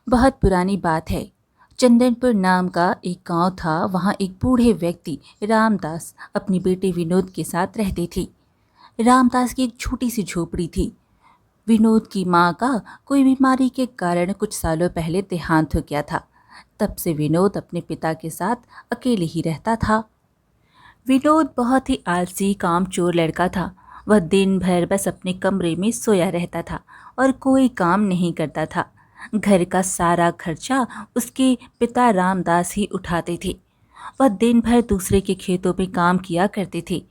बहुत पुरानी बात है। चंदनपुर नाम का एक गांव था। वहां एक बूढ़े व्यक्ति रामदास अपनी बेटे विनोद के साथ रहते थे। रामदास की एक छोटी सी झोपड़ी थी। विनोद की मां का कोई बीमारी के कारण कुछ सालों पहले देहांत हो गया था। तब से विनोद अपने पिता के साथ अकेले ही रहता था। विनोद बहुत ही आलसी कामचोर लड़का था। वह दिन भर बस अपने कमरे में सोया रहता था और कोई काम नहीं करता था। घर का सारा खर्चा उसके पिता रामदास ही उठाते थे। वह दिन भर दूसरे के खेतों में काम किया करते थे,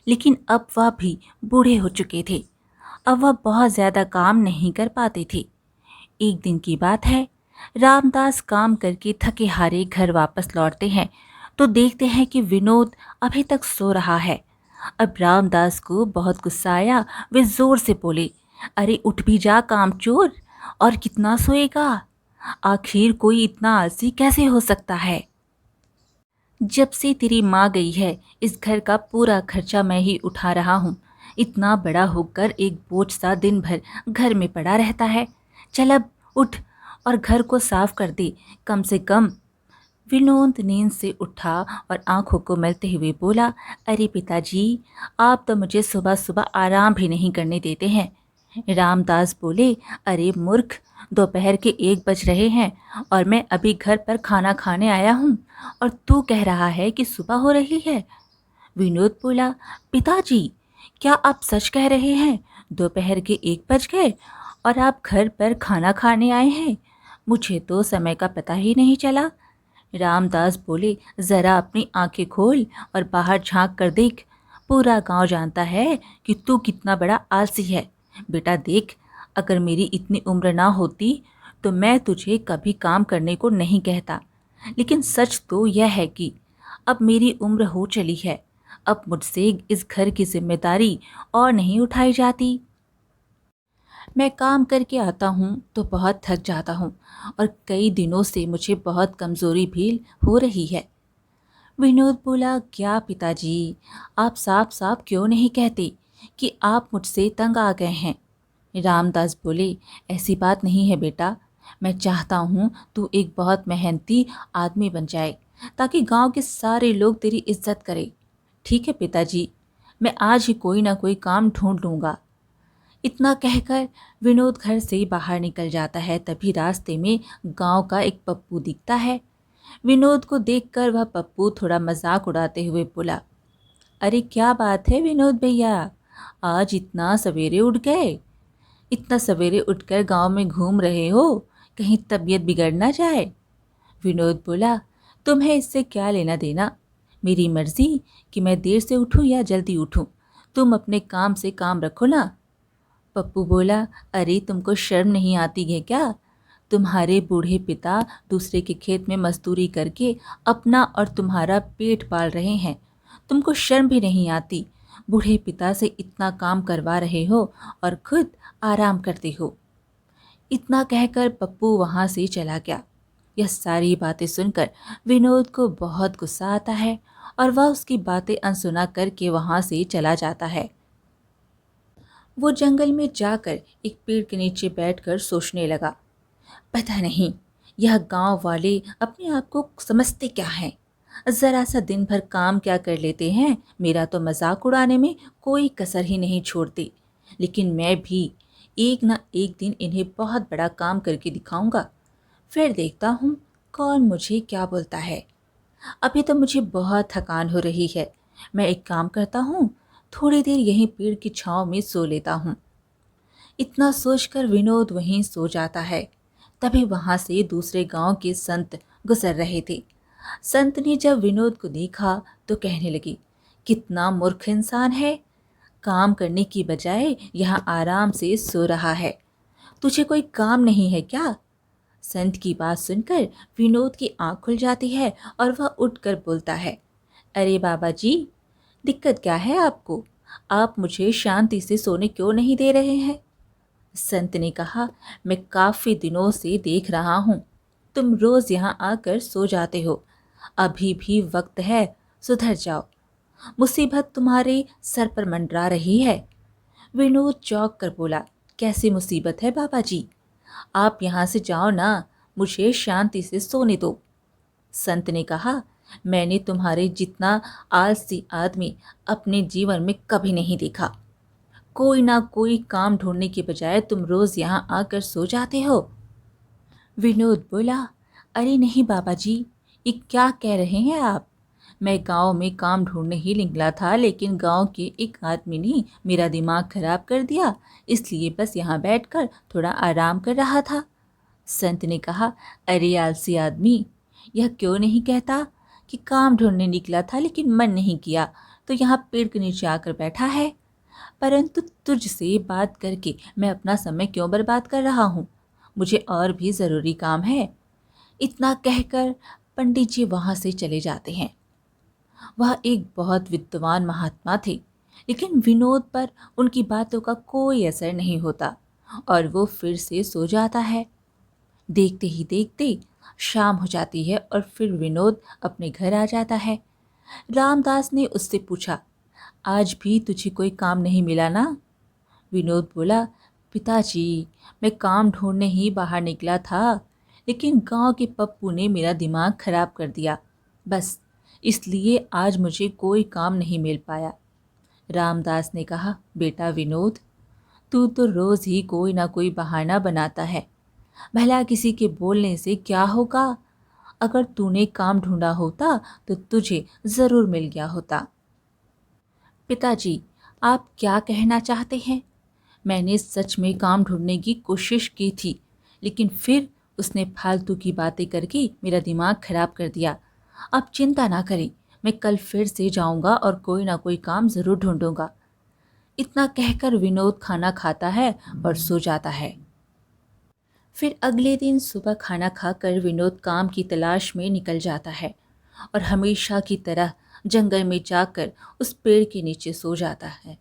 लेकिन अब वह भी बूढ़े हो चुके थे। अब वह बहुत ज़्यादा काम नहीं कर पाते थे। एक दिन की बात है, रामदास काम करके थके हारे घर वापस लौटते हैं तो देखते हैं कि विनोद अभी तक सो रहा है। अब रामदास को बहुत गुस्सा आया। वे जोर से बोले, अरे उठ भी जा कामचोर, और कितना सोएगा? आखिर कोई इतना आलसी कैसे हो सकता है? जब से तेरी माँ गई है, इस घर का पूरा खर्चा मैं ही उठा रहा हूँ। इतना बड़ा होकर एक बोझ सा दिन भर घर में पड़ा रहता है। चल अब उठ और घर को साफ कर दे कम से कम। विनोद नींद से उठा और आंखों को मलते हुए बोला, अरे पिताजी, आप तो मुझे सुबह सुबह आराम भी नहीं करने देते हैं। रामदास बोले, अरे मूर्ख, दोपहर के 1 बज रहे हैं और मैं अभी घर पर खाना खाने आया हूँ, और तू कह रहा है कि सुबह हो रही है। विनोद बोला, पिताजी, क्या आप सच कह रहे हैं? दोपहर के 1 बज गए और आप घर पर खाना खाने आए हैं? मुझे तो समय का पता ही नहीं चला। रामदास बोले, जरा अपनी आंखें खोल और बाहर झांक कर देख। पूरा गांव जानता है कि तू कितना बड़ा आलसी है। बेटा देख, अगर मेरी इतनी उम्र ना होती तो मैं तुझे कभी काम करने को नहीं कहता, लेकिन सच तो यह है कि अब मेरी उम्र हो चली है। अब मुझसे इस घर की जिम्मेदारी और नहीं उठाई जाती। मैं काम करके आता हूँ तो बहुत थक जाता हूँ और कई दिनों से मुझे बहुत कमज़ोरी भी हो रही है। विनोद बोला, क्या पिताजी, आप साफ साफ क्यों नहीं कहते कि आप मुझसे तंग आ गए हैं? रामदास बोले, ऐसी बात नहीं है बेटा। मैं चाहता हूँ तू एक बहुत मेहनती आदमी बन जाए ताकि गांव के सारे लोग तेरी इज्जत करें। ठीक है पिताजी, मैं आज ही कोई ना कोई काम ढूंढ लूँगा। इतना कहकर विनोद घर से बाहर निकल जाता है। तभी रास्ते में गांव का एक पप्पू दिखता है। विनोद को देखकर वह पप्पू थोड़ा मजाक उड़ाते हुए बोला, अरे क्या बात है विनोद भैया, आज इतना सवेरे उठ गए? इतना सवेरे उठकर गांव में घूम रहे हो, कहीं तबीयत बिगड़ ना जाए। विनोद बोला, तुम्हें इससे क्या लेना देना? मेरी मर्जी कि मैं देर से उठूं या जल्दी उठूं। तुम अपने काम से काम रखो ना। पप्पू बोला, अरे तुमको शर्म नहीं आती है क्या? तुम्हारे बूढ़े पिता दूसरे के खेत में मजदूरी करके अपना और तुम्हारा पेट पाल रहे हैं। तुमको शर्म भी नहीं आती? बूढ़े पिता से इतना काम करवा रहे हो और खुद आराम करते हो। इतना कहकर पप्पू वहां से चला गया। यह सारी बातें सुनकर विनोद को बहुत गुस्सा आता है और वह उसकी बातें अनसुना करके वहां से चला जाता है। वो जंगल में जाकर एक पेड़ के नीचे बैठकर सोचने लगा, पता नहीं यह गांव वाले अपने आप को समझते क्या हैं। जरा सा दिन भर काम क्या कर लेते हैं, मेरा तो मजाक उड़ाने में कोई कसर ही नहीं छोड़ते। लेकिन मैं भी एक ना एक दिन इन्हें बहुत बड़ा काम करके दिखाऊंगा। फिर देखता हूँ कौन मुझे क्या बोलता है। अभी तो मुझे बहुत थकान हो रही है। मैं एक काम करता हूँ, थोड़ी देर यहीं पेड़ की छांव में सो लेता हूँ। इतना सोचकर विनोद वहीं सो जाता है। तभी वहां से दूसरे गांव के संत गुजर रहे थे। संत ने जब विनोद को देखा तो कहने लगी, कितना मूर्ख इंसान है, काम करने की बजाय यहाँ आराम से सो रहा है। तुझे कोई काम नहीं है क्या? संत की बात सुनकर विनोद की आंख खुल जाती है और वह उठकर बोलता है, अरे बाबा जी, दिक्कत क्या है आपको? आप मुझे शांति से सोने क्यों नहीं दे रहे हैं? संत ने कहा, मैं काफी दिनों से देख रहा हूँ तुम रोज यहाँ आकर सो जाते हो। अभी भी वक्त है, सुधर जाओ। मुसीबत तुम्हारे सर पर मंडरा रही है। विनोद चौंक कर बोला, कैसी मुसीबत है बाबा जी? आप यहाँ से जाओ ना, मुझे शांति से सोने दो। संत ने कहा, मैंने तुम्हारे जितना आलसी आदमी अपने जीवन में कभी नहीं देखा। कोई ना कोई काम ढूंढने के बजाय तुम रोज यहाँ आकर सो जाते हो। विनोद बोला, अरे नहीं बाबा जी, ये क्या कह रहे हैं आप। मैं गांव में काम ढूंढने ही निकला था, लेकिन गांव के एक आदमी ने मेरा दिमाग खराब कर दिया, इसलिए बस यहाँ बैठकर थोड़ा आराम कर रहा था। संत ने कहा, अरे आलसी आदमी, यह क्यों नहीं कहता कि काम ढूंढने निकला था लेकिन मन नहीं किया तो यहाँ पेड़ के नीचे आकर बैठा है। परंतु तुझसे बात करके मैं अपना समय क्यों बर्बाद कर रहा हूँ, मुझे और भी ज़रूरी काम है। इतना कहकर पंडित जी वहाँ से चले जाते हैं। वह एक बहुत विद्वान महात्मा थे, लेकिन विनोद पर उनकी बातों का कोई असर नहीं होता और वो फिर से सो जाता है। देखते ही देखते शाम हो जाती है और फिर विनोद अपने घर आ जाता है। रामदास ने उससे पूछा, आज भी तुझे कोई काम नहीं मिला ना? विनोद बोला, पिताजी, मैं काम ढूंढने ही बाहर निकला था, लेकिन गांव के पप्पू ने मेरा दिमाग खराब कर दिया, बस इसलिए आज मुझे कोई काम नहीं मिल पाया। रामदास ने कहा, बेटा विनोद, तू तो रोज ही कोई ना कोई बहाना बनाता है। भला किसी के बोलने से क्या होगा? अगर तूने काम ढूंढा होता तो तुझे जरूर मिल गया होता। पिताजी, आप क्या कहना चाहते हैं? मैंने सच में काम ढूंढने की कोशिश की थी, लेकिन फिर उसने फालतू की बातें करके मेरा दिमाग खराब कर दिया। आप चिंता ना करें, मैं कल फिर से जाऊंगा और कोई ना कोई काम ज़रूर ढूंढूंगा। इतना कहकर विनोद खाना खाता है और सो जाता है। फिर अगले दिन सुबह खाना खाकर विनोद काम की तलाश में निकल जाता है और हमेशा की तरह जंगल में जाकर उस पेड़ के नीचे सो जाता है।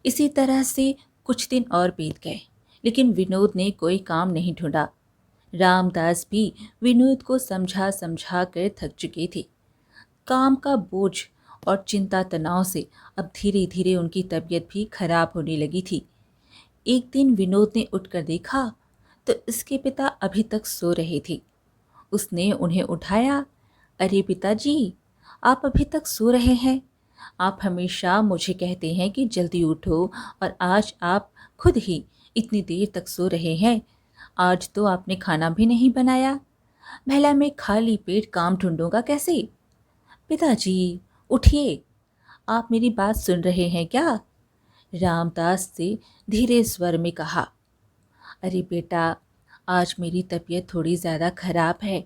इसी तरह से कुछ दिन और बीत गए, लेकिन विनोद ने कोई काम नहीं ढूंढा। रामदास भी विनोद को समझा समझा कर थक चुके थे। काम का बोझ और चिंता तनाव से अब धीरे धीरे उनकी तबीयत भी खराब होने लगी थी। एक दिन विनोद ने उठकर देखा तो उसके पिता अभी तक सो रहे थे। उसने उन्हें उठाया। अरे पिताजी, आप अभी तक सो रहे हैं? आप हमेशा मुझे कहते हैं कि जल्दी उठो, और आज आप खुद ही इतनी देर तक सो रहे हैं। आज तो आपने खाना भी नहीं बनाया। भला मैं खाली पेट काम ढूंढूंगा कैसे? पिताजी, उठिए, आप मेरी बात सुन रहे हैं क्या? रामदास से धीरे स्वर में कहा। अरे बेटा, आज मेरी तबीयत थोड़ी ज़्यादा खराब है।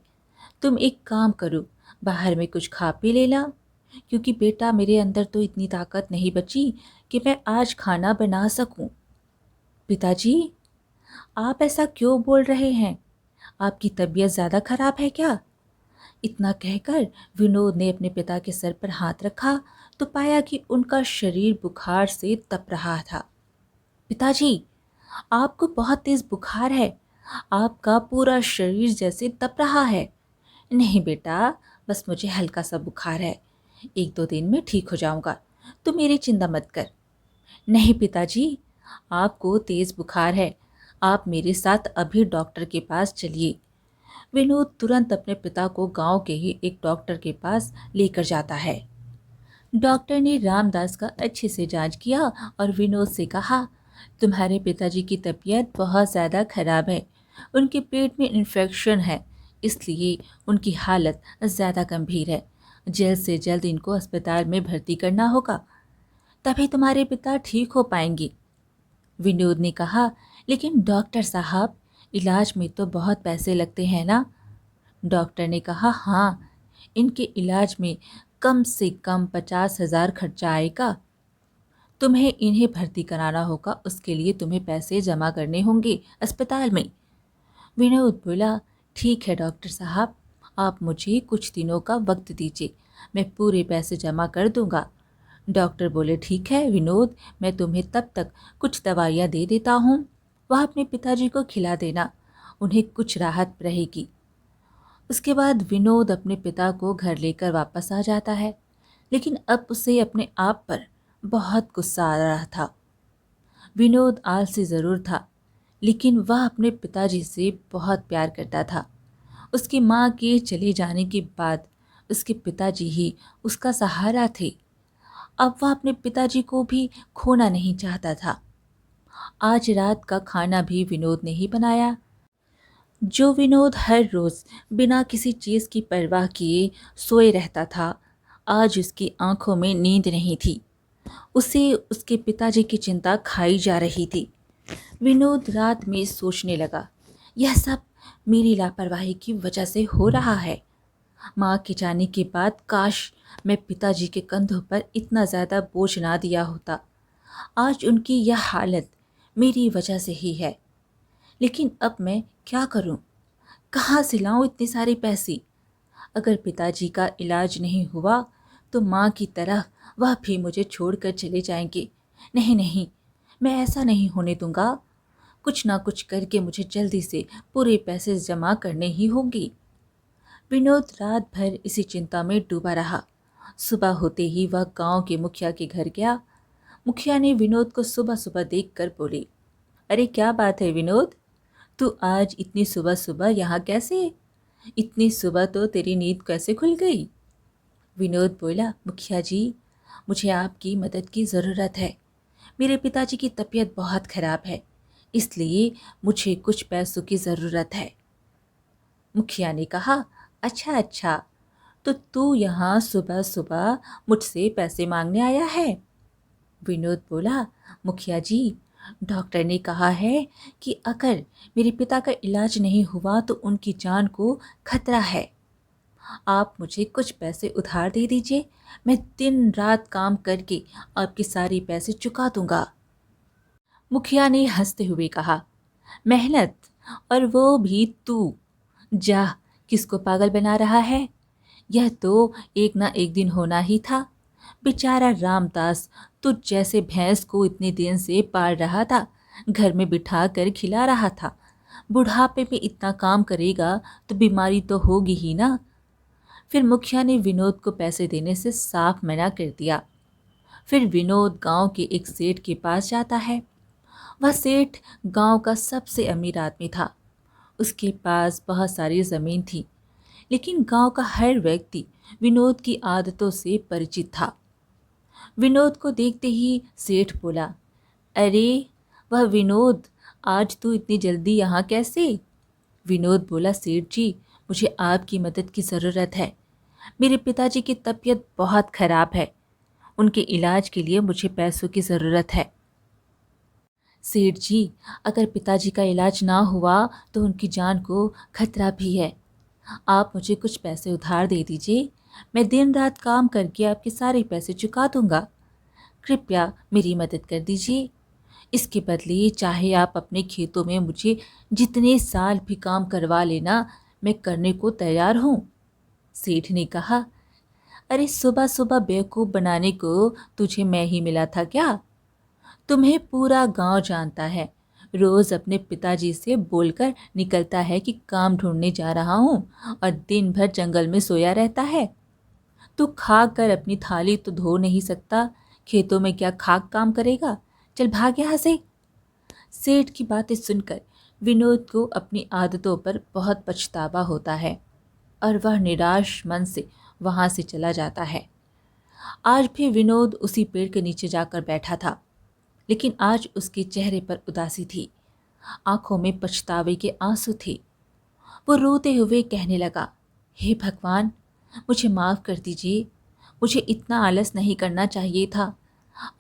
तुम एक काम करो, बाहर में कुछ खा पी लेना, क्योंकि बेटा मेरे अंदर तो इतनी ताकत नहीं बची कि मैं आज खाना बना सकूं। पिताजी, आप ऐसा क्यों बोल रहे हैं? आपकी तबीयत ज़्यादा खराब है क्या? इतना कहकर विनोद ने अपने पिता के सर पर हाथ रखा तो पाया कि उनका शरीर बुखार से तप रहा था। पिताजी, आपको बहुत तेज बुखार है। आपका पूरा शरीर जैसे तप रहा है। नहीं बेटा, बस मुझे हल्का सा बुखार है, 1-2 दिन में ठीक हो जाऊंगा, तो मेरी चिंता मत कर। नहीं पिताजी, आपको तेज बुखार है, आप मेरे साथ अभी डॉक्टर के पास चलिए। विनोद तुरंत अपने पिता को गांव के ही एक डॉक्टर के पास लेकर जाता है। डॉक्टर ने रामदास का अच्छे से जांच किया और विनोद से कहा, तुम्हारे पिताजी की तबीयत बहुत ज़्यादा खराब है। उनके पेट में इन्फेक्शन है, इसलिए उनकी हालत ज़्यादा गंभीर है। जल्द से जल्द इनको अस्पताल में भर्ती करना होगा, तभी तुम्हारे पिता ठीक हो पाएंगे। विनोद ने कहा, लेकिन डॉक्टर साहब, इलाज में तो बहुत पैसे लगते हैं ना? डॉक्टर ने कहा, हाँ, इनके इलाज में कम से कम 50,000 खर्चा आएगा। तुम्हें इन्हें भर्ती कराना होगा, उसके लिए तुम्हें पैसे जमा करने होंगे अस्पताल में। विनोद बोला, ठीक है डॉक्टर साहब, आप मुझे कुछ दिनों का वक्त दीजिए, मैं पूरे पैसे जमा कर दूंगा। डॉक्टर बोले, ठीक है विनोद, मैं तुम्हें तब तक कुछ दवाइयाँ दे देता हूँ, वह अपने पिताजी को खिला देना, उन्हें कुछ राहत रहेगी। उसके बाद विनोद अपने पिता को घर लेकर वापस आ जाता है, लेकिन अब उसे अपने आप पर बहुत गुस्सा आ रहा था। विनोद आलसी ज़रूर था, लेकिन वह अपने पिताजी से बहुत प्यार करता था। उसकी माँ के चले जाने के बाद उसके पिताजी ही उसका सहारा थे। अब वह अपने पिताजी को भी खोना नहीं चाहता था। आज रात का खाना भी विनोद ने ही बनाया। जो विनोद हर रोज बिना किसी चीज की परवाह किए सोए रहता था, आज उसकी आंखों में नींद नहीं थी। उसे उसके पिताजी की चिंता खाई जा रही थी। विनोद रात में सोचने लगा, यह सब मेरी लापरवाही की वजह से हो रहा है। माँ के जाने के बाद काश मैं पिताजी के कंधों पर इतना ज़्यादा बोझ ना दिया होता। आज उनकी यह हालत मेरी वजह से ही है। लेकिन अब मैं क्या करूं? कहाँ से लाऊं इतने सारे पैसे? अगर पिताजी का इलाज नहीं हुआ तो माँ की तरह वह भी मुझे छोड़कर चले जाएंगे। नहीं नहीं, मैं ऐसा नहीं होने दूंगा। कुछ ना कुछ करके मुझे जल्दी से पूरे पैसे जमा करने ही होंगे। विनोद रात भर इसी चिंता में डूबा रहा। सुबह होते ही वह गांव के मुखिया के घर गया। मुखिया ने विनोद को सुबह सुबह देखकर बोले, अरे क्या बात है विनोद, तू आज इतनी सुबह सुबह यहाँ कैसे? इतनी सुबह तो तेरी नींद कैसे खुल गई? विनोद बोला, मुखिया जी, मुझे आपकी मदद की ज़रूरत है। मेरे पिताजी की तबीयत बहुत खराब है, इसलिए मुझे कुछ पैसों की ज़रूरत है। मुखिया ने कहा, अच्छा अच्छा, तो तू यहाँ सुबह सुबह मुझसे पैसे मांगने आया है? विनोद बोला, मुखिया जी, डॉक्टर ने कहा है कि अगर मेरे पिता का इलाज नहीं हुआ तो उनकी जान को खतरा है। आप मुझे कुछ पैसे उधार दे दीजिए, मैं दिन रात काम करके आपके सारे पैसे चुका दूंगा। मुखिया ने हंसते हुए कहा, मेहनत, और वो भी तू? जा, किसको पागल बना रहा है? यह तो एक ना एक दिन होना ही था। बेचारा रामदास तुझ जैसे भैंस को इतने दिन से पाल रहा था, घर में बिठा कर खिला रहा था। बुढ़ापे में इतना काम करेगा तो बीमारी तो होगी ही ना। फिर मुखिया ने विनोद को पैसे देने से साफ मना कर दिया। फिर विनोद गांव के एक सेठ के पास जाता है। वह सेठ गांव का सबसे अमीर आदमी था। उसके पास बहुत सारी ज़मीन थी, लेकिन गांव का हर व्यक्ति विनोद की आदतों से परिचित था। विनोद को देखते ही सेठ बोला, अरे वह विनोद, आज तू इतनी जल्दी यहाँ कैसे? विनोद बोला, सेठ जी, मुझे आपकी मदद की ज़रूरत है। मेरे पिताजी की तबीयत बहुत खराब है। उनके इलाज के लिए मुझे पैसों की ज़रूरत है। सेठ जी, अगर पिताजी का इलाज ना हुआ तो उनकी जान को खतरा भी है। आप मुझे कुछ पैसे उधार दे दीजिए, मैं दिन रात काम करके आपके सारे पैसे चुका दूंगा। कृपया मेरी मदद कर दीजिए। इसके बदले चाहे आप अपने खेतों में मुझे जितने साल भी काम करवा लेना, मैं करने को तैयार हूँ। सेठ ने कहा, अरे सुबह सुबह बेवकूफ़ बनाने को तुझे मैं ही मिला था क्या? तुम्हें पूरा गांव जानता है। रोज अपने पिताजी से बोलकर निकलता है कि काम ढूंढने जा रहा हूँ और दिन भर जंगल में सोया रहता है। तू खा कर अपनी थाली तो धो नहीं सकता, खेतों में क्या खाक काम करेगा? चल भाग यहाँ से। सेठ की बातें सुनकर विनोद को अपनी आदतों पर बहुत पछतावा होता है और वह निराश मन से वहाँ से चला जाता है। आज भी विनोद उसी पेड़ के नीचे जाकर बैठा था, लेकिन आज उसके चेहरे पर उदासी थी, आंखों में पछतावे के आंसू थे। वो रोते हुए कहने लगा, हे भगवान, मुझे माफ़ कर दीजिए। मुझे इतना आलस नहीं करना चाहिए था।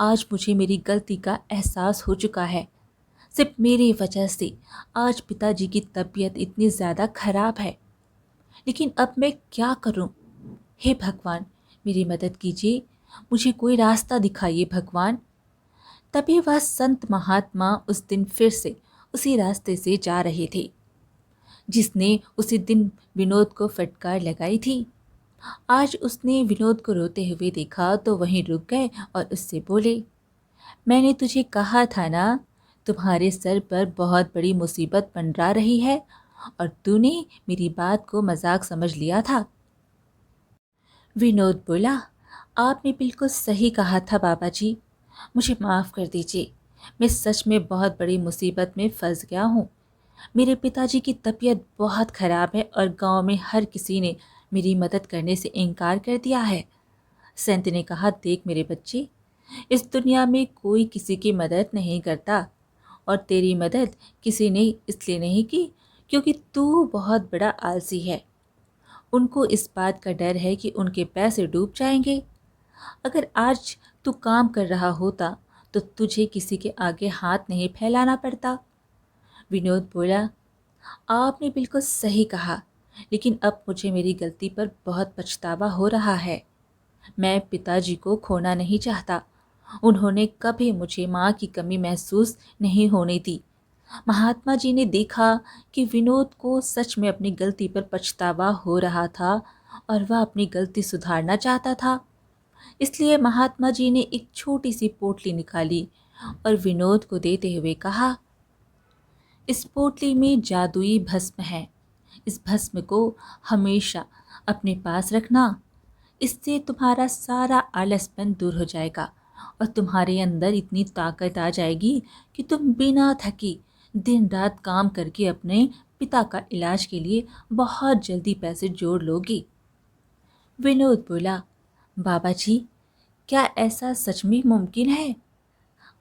आज मुझे मेरी गलती का एहसास हो चुका है। सिर्फ मेरी वजह से आज पिताजी की तबीयत इतनी ज़्यादा खराब है। लेकिन अब मैं क्या करूं? हे भगवान, मेरी मदद कीजिए। मुझे कोई रास्ता दिखाइए भगवान। तभी वह संत महात्मा उस दिन फिर से उसी रास्ते से जा रहे थे जिसने उसी दिन विनोद को फटकार लगाई थी। आज उसने विनोद को रोते हुए देखा तो वहीं रुक गए और उससे बोले, मैंने तुझे कहा था ना, तुम्हारे सर पर बहुत बड़ी मुसीबत मंडरा रही है और तूने मेरी बात को मजाक समझ लिया था। विनोद बोला, आपने बिल्कुल सही कहा था बाबा जी, मुझे माफ़ कर दीजिए। मैं सच में बहुत बड़ी मुसीबत में फंस गया हूँ। मेरे पिताजी की तबीयत बहुत खराब है और गांव में हर किसी ने मेरी मदद करने से इनकार कर दिया है। संत ने कहा, देख मेरे बच्चे, इस दुनिया में कोई किसी की मदद नहीं करता और तेरी मदद किसी ने इसलिए नहीं की क्योंकि तू बहुत बड़ा आलसी है। उनको इस बात का डर है कि उनके पैसे डूब जाएंगे। अगर आज तू काम कर रहा होता तो तुझे किसी के आगे हाथ नहीं फैलाना पड़ता। विनोद बोला, आपने बिल्कुल सही कहा, लेकिन अब मुझे मेरी गलती पर बहुत पछतावा हो रहा है। मैं पिताजी को खोना नहीं चाहता। उन्होंने कभी मुझे माँ की कमी महसूस नहीं होने दी। महात्मा जी ने देखा कि विनोद को सच में अपनी गलती पर पछतावा हो रहा था और वह अपनी गलती सुधारना चाहता था। इसलिए महात्मा जी ने एक छोटी सी पोटली निकाली और विनोद को देते हुए कहा, इस पोटली में जादुई भस्म है। इस भस्म को हमेशा अपने पास रखना। इससे तुम्हारा सारा आलसपन दूर हो जाएगा और तुम्हारे अंदर इतनी ताकत आ जाएगी कि तुम बिना थकी दिन रात काम करके अपने पिता का इलाज के लिए बहुत जल्दी पैसे जोड़ लोगी। विनोद बोला, बाबा जी, क्या ऐसा सच में मुमकिन है?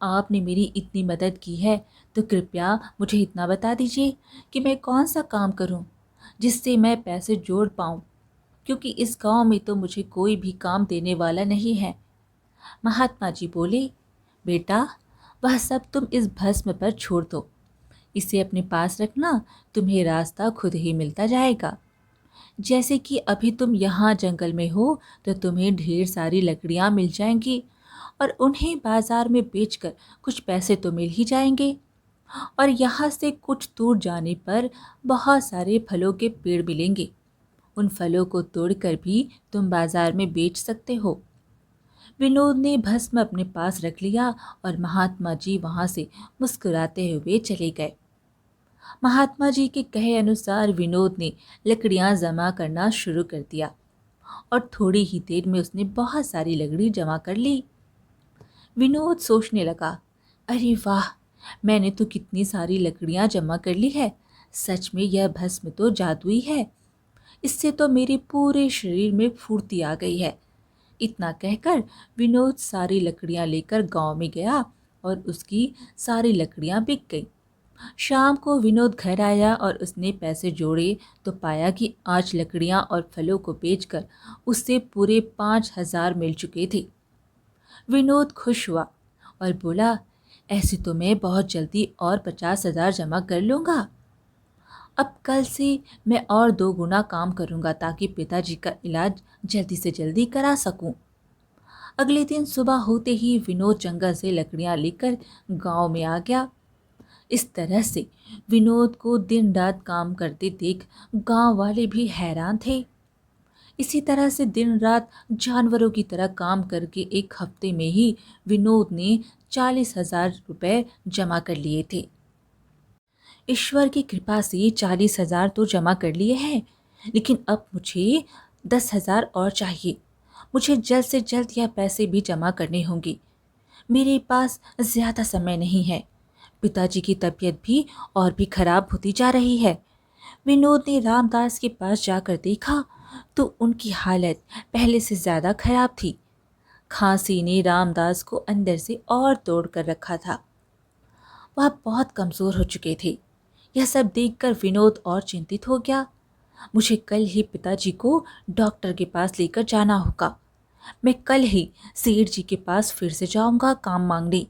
आपने मेरी इतनी मदद की है तो कृपया मुझे इतना बता दीजिए कि मैं कौन सा काम करूं जिससे मैं पैसे जोड़ पाऊं, क्योंकि इस गांव में तो मुझे कोई भी काम देने वाला नहीं है। महात्मा जी बोले, बेटा, वह सब तुम इस भस्म पर छोड़ दो। इसे अपने पास रखना, तुम्हें रास्ता खुद ही मिलता जाएगा। जैसे कि अभी तुम यहाँ जंगल में हो तो तुम्हें ढेर सारी लकड़ियाँ मिल जाएंगी और उन्हें बाजार में बेचकर कुछ पैसे तो मिल ही जाएंगे। और यहाँ से कुछ दूर जाने पर बहुत सारे फलों के पेड़ मिलेंगे। उन फलों को तोड़कर भी तुम बाजार में बेच सकते हो। विनोद ने भस्म अपने पास रख लिया और महात्मा जी वहां से मुस्कुराते हुए चले गए। महात्मा जी के कहे अनुसार विनोद ने लकड़ियां जमा करना शुरू कर दिया और थोड़ी ही देर में उसने बहुत सारी लकड़ी जमा कर ली। विनोद सोचने लगा, अरे वाह, मैंने तो कितनी सारी लकड़ियां जमा कर ली है। सच में यह भस्म तो जादुई है। इससे तो मेरे पूरे शरीर में फुर्ती आ गई है। इतना कहकर विनोद सारी लकड़ियां लेकर गांव में गया और उसकी सारी लकड़ियां बिक गईं। शाम को विनोद घर आया और उसने पैसे जोड़े तो पाया कि आज लकड़ियां और फलों को बेचकर उससे पूरे 5,000 मिल चुके थे। विनोद खुश हुआ और बोला, ऐसे तो मैं बहुत जल्दी और 50,000 जमा कर लूँगा। अब कल से मैं और 2 गुना काम करूँगा ताकि पिताजी का इलाज जल्दी से जल्दी करा सकूँ। अगले दिन सुबह होते ही विनोद जंगल से लकड़ियाँ लेकर गांव में आ गया। इस तरह से विनोद को दिन रात काम करते देख गांव वाले भी हैरान थे। इसी तरह से दिन रात जानवरों की तरह काम करके एक हफ्ते में ही विनोद ने 40,000 रुपये जमा कर लिए थे। ईश्वर की कृपा से 40,000 तो जमा कर लिए हैं, लेकिन अब मुझे 10,000 और चाहिए। मुझे जल्द से जल्द यह पैसे भी जमा करने होंगे। मेरे पास ज़्यादा समय नहीं है। पिताजी की तबीयत भी और भी खराब होती जा रही है। विनोद ने रामदास के पास जाकर देखा तो उनकी हालत पहले से ज़्यादा खराब थी। खांसी ने रामदास को अंदर से और तोड़ कर रखा था। वह बहुत कमज़ोर हो चुके थे। यह सब देखकर विनोद और चिंतित हो गया। मुझे कल ही पिताजी को डॉक्टर के पास लेकर जाना होगा। मैं कल ही सेठ जी के पास फिर से जाऊंगा काम मांगने।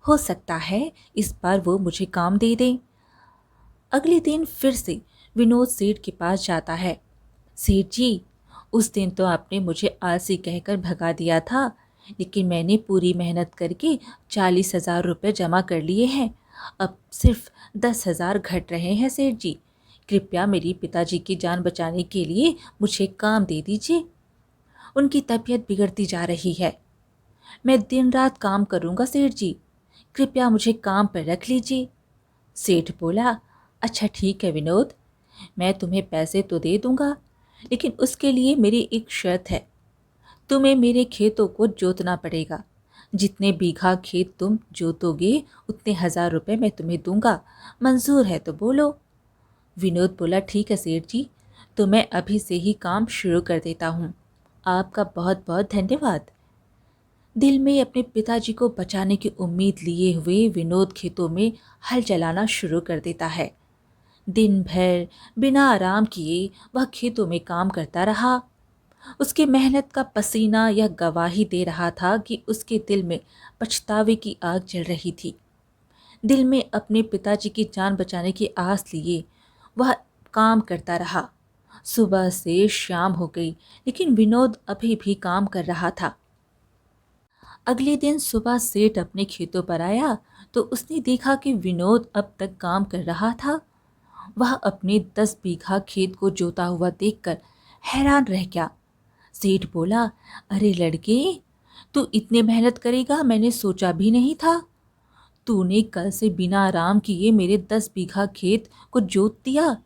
हो सकता है इस बार वो मुझे काम दे दें। अगले दिन फिर से विनोद सेठ के पास जाता है। सेठ जी, उस दिन तो आपने मुझे आलसी कहकर भगा दिया था, लेकिन मैंने पूरी मेहनत करके 40,000 रुपये जमा कर लिए हैं। अब सिर्फ 10,000 घट रहे हैं सेठ जी। कृपया मेरी पिताजी की जान बचाने के लिए मुझे काम दे दीजिए। उनकी तबीयत बिगड़ती जा रही है। मैं दिन रात काम करूँगा सेठ जी, कृपया मुझे काम पर रख लीजिए। सेठ बोला, अच्छा ठीक है विनोद, मैं तुम्हें पैसे तो दे दूँगा, लेकिन उसके लिए मेरी एक शर्त है। तुम्हें मेरे खेतों को जोतना पड़ेगा। जितने बीघा खेत तुम जोतोगे उतने 1,000 रुपये मैं तुम्हें दूंगा। मंजूर है तो बोलो। विनोद बोला, ठीक है सेठ जी, तो मैं अभी से ही काम शुरू कर देता हूँ। आपका बहुत बहुत धन्यवाद। दिल में अपने पिताजी को बचाने की उम्मीद लिए हुए विनोद खेतों में हल चलाना शुरू कर देता है। दिन भर बिना आराम किए वह खेतों में काम करता रहा। उसकी मेहनत का पसीना यह गवाही दे रहा था कि उसके दिल में पछतावे की आग जल रही थी। दिल में अपने पिताजी की जान बचाने की आस लिए वह काम करता रहा। सुबह से शाम हो गई, लेकिन विनोद अभी भी काम कर रहा था। अगले दिन सुबह सेठ अपने खेतों पर आया तो उसने देखा कि विनोद अब तक काम कर रहा था। वह अपने 10 बीघा खेत को जोता हुआ देखकर हैरान रह गया। सेठ बोला, अरे लड़के, तू इतने मेहनत करेगा मैंने सोचा भी नहीं था। तूने कल से बिना आराम किए मेरे 10 बीघा खेत को जोत दिया।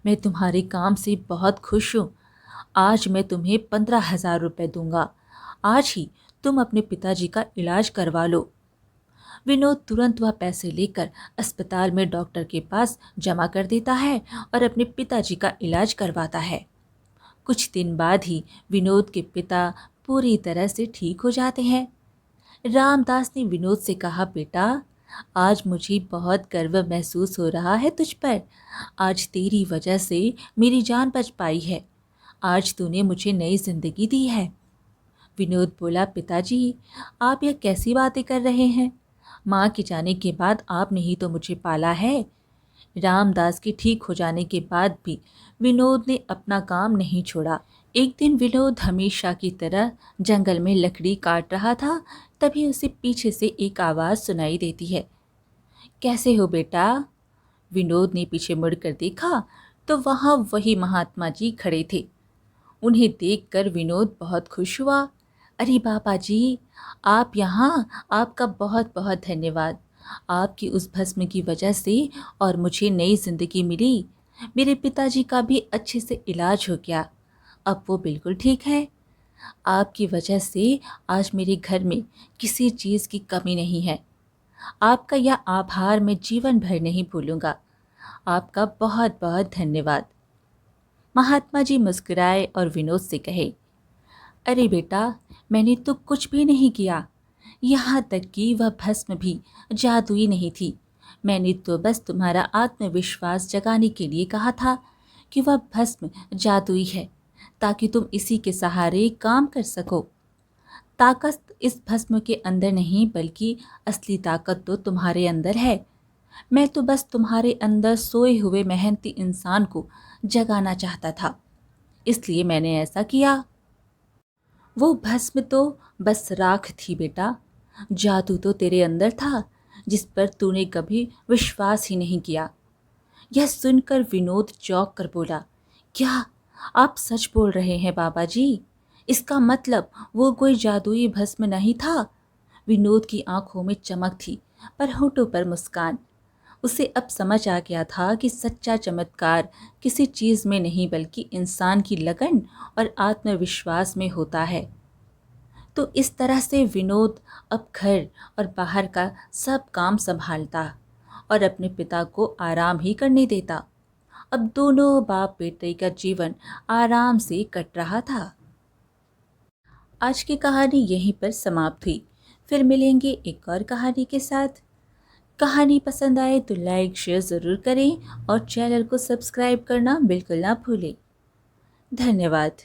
मैं तुम्हारे काम से बहुत खुश हूँ। आज मैं तुम्हें 15,000 रुपये दूंगा। आज ही तुम अपने पिताजी का इलाज करवा लो। विनोद तुरंत वह पैसे लेकर अस्पताल में डॉक्टर के पास जमा कर देता है और अपने पिताजी का इलाज करवाता है। कुछ दिन बाद ही विनोद के पिता पूरी तरह से ठीक हो जाते हैं। रामदास ने विनोद से कहा, बेटा, आज मुझे बहुत गर्व महसूस हो रहा है तुझ पर। आज तेरी वजह से मेरी जान बच पाई है। आज तूने मुझे नई जिंदगी दी है। विनोद बोला, पिताजी, आप यह कैसी बातें कर रहे हैं? माँ के जाने के बाद आपने ही तो मुझे पाला है। रामदास के ठीक हो जाने के बाद भी विनोद ने अपना काम नहीं छोड़ा। एक दिन विनोद हमेशा की तरह जंगल में लकड़ी काट रहा था, तभी उसे पीछे से एक आवाज़ सुनाई देती है। कैसे हो बेटा? विनोद ने पीछे मुड़कर देखा तो वहाँ वही महात्मा जी खड़े थे। उन्हें देखकर विनोद बहुत खुश हुआ। अरे बाबा जी, आप यहाँ, आपका बहुत बहुत धन्यवाद। आपकी उस भस्म की वजह से और मुझे नई जिंदगी मिली। मेरे पिताजी का भी अच्छे से इलाज हो गया। अब वो बिल्कुल ठीक है। आपकी वजह से आज मेरे घर में किसी चीज़ की कमी नहीं है। आपका यह आभार मैं जीवन भर नहीं भूलूंगा। आपका बहुत बहुत धन्यवाद। महात्मा जी मुस्कुराए और विनोद से कहे, अरे बेटा, मैंने तो कुछ भी नहीं किया। यहाँ तक कि वह भस्म भी जादुई नहीं थी। मैंने तो बस तुम्हारा आत्मविश्वास जगाने के लिए कहा था कि वह भस्म जादुई है, ताकि तुम इसी के सहारे काम कर सको। ताकत इस भस्म के अंदर नहीं, बल्कि असली ताकत तो तुम्हारे अंदर है। मैं तो बस तुम्हारे अंदर सोए हुए मेहनती इंसान को जगाना चाहता था, इसलिए मैंने ऐसा किया। वो भस्म तो बस राख थी बेटा। जादू तो तेरे अंदर था, जिस पर तूने कभी विश्वास ही नहीं किया। यह सुनकर विनोद चौंक कर बोला, क्या आप सच बोल रहे हैं बाबा जी? इसका मतलब वो कोई जादुई भस्म नहीं था? विनोद की आंखों में चमक थी, पर होठों पर मुस्कान। उसे अब समझ आ गया था कि सच्चा चमत्कार किसी चीज़ में नहीं, बल्कि इंसान की लगन और आत्मविश्वास में होता है। तो इस तरह से विनोद अब घर और बाहर का सब काम संभालता और अपने पिता को आराम ही करने देता। अब दोनों बाप बेटे का जीवन आराम से कट रहा था। आज की कहानी यहीं पर समाप्त हुई। फिर मिलेंगे एक और कहानी के साथ। कहानी पसंद आए तो लाइक शेयर ज़रूर करें और चैनल को सब्सक्राइब करना बिल्कुल ना भूलें। धन्यवाद।